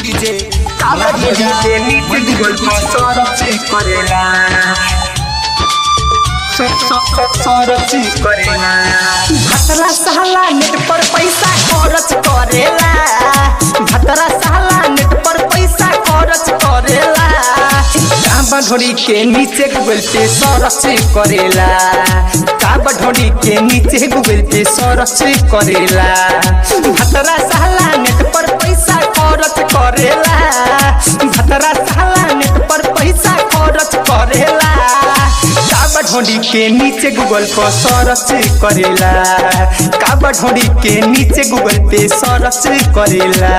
DJ काला DJ नीचे Google पर सर्च करेला सर्च करेला भतरा साला नेट पर पैसा खर्च करेला भतरा साला नेट पर पैसा खर्च करेला काबा ढोरी के नीचे गूगल पे सर्च करेला काबा ढोरी के नीचे गूगल पे सर्च करेला भतरा साला नेट पर पैसा खर्च करेला भतरा साला नेट पर पैसा खर्च करेला काबा ढोरी के नीचे गूगल पर सर्च करेला काबा ढोरी के नीचे गूगल पे सर्च करेला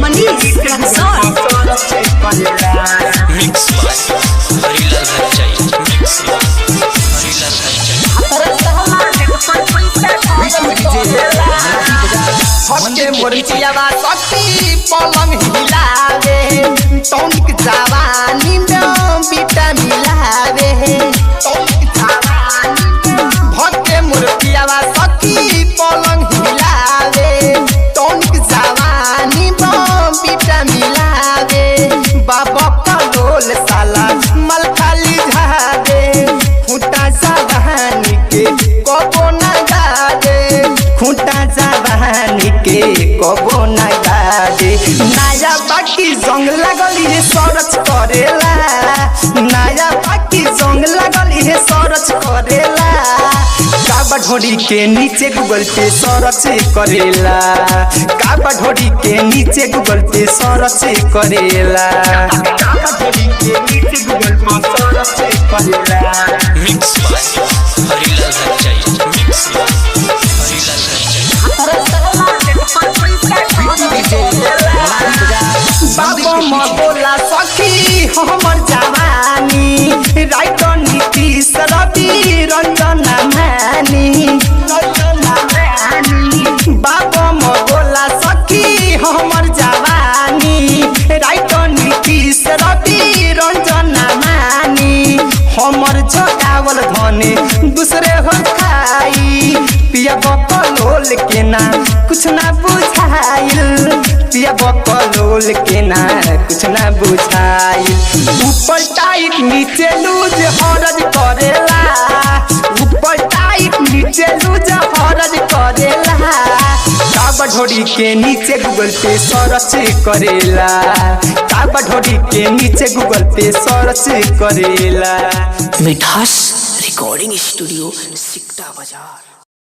मनीष मिक्स हरिलाल भाई मिक्स हटे मोरचियावा सखी पलंग हिलावे टॉनिक जवानी में बीटा मिलावे टॉनिक जवानी हटे मोरचियावा सखी पलंग हिलावे टॉनिक जवानी में बीटा मिलावे बाबा का लोल साला मल खाली झादे फूटा जवानी के कबो ना गादे फूटा जवानी के कबो ना गादे नया बाकी जंग लगली है सर्च करेला नया बाकी जंग लगली है सर्च करेला काबा ढोरी के नीचे गूगल पे सर्च करेला काबा ढोरी के नीचे गूगल पे सर्च करेला काबा ढोरी के नीचे गूगल पे सर्च करेला मिक्स हरिलाल भाई मिक्स बाबा मगोला सखी हमर जवानी राइट नीतीश रवि रंजन मानी बाबा मगोला सखी हमर जवानी राइट नीतीश रवि रंजन मानी हमर जगावल धने दूसरे हो खाई पिया बकलोल के ना कुछ ना बुझाइल पिया बकलोल के ना कुछ ना बुझाइल ऊपर टाइट नीचे लूज हरज करेला ऊपर टाइट नीचे लूज हरज करेला काबा ढोरी के नीचे गूगल पे सर्च करेला काबा ढोरी के नीचे गूगल पे सर्च करेला मिठास रिकॉर्डिंग स्टूडियो सिकटा बाजार।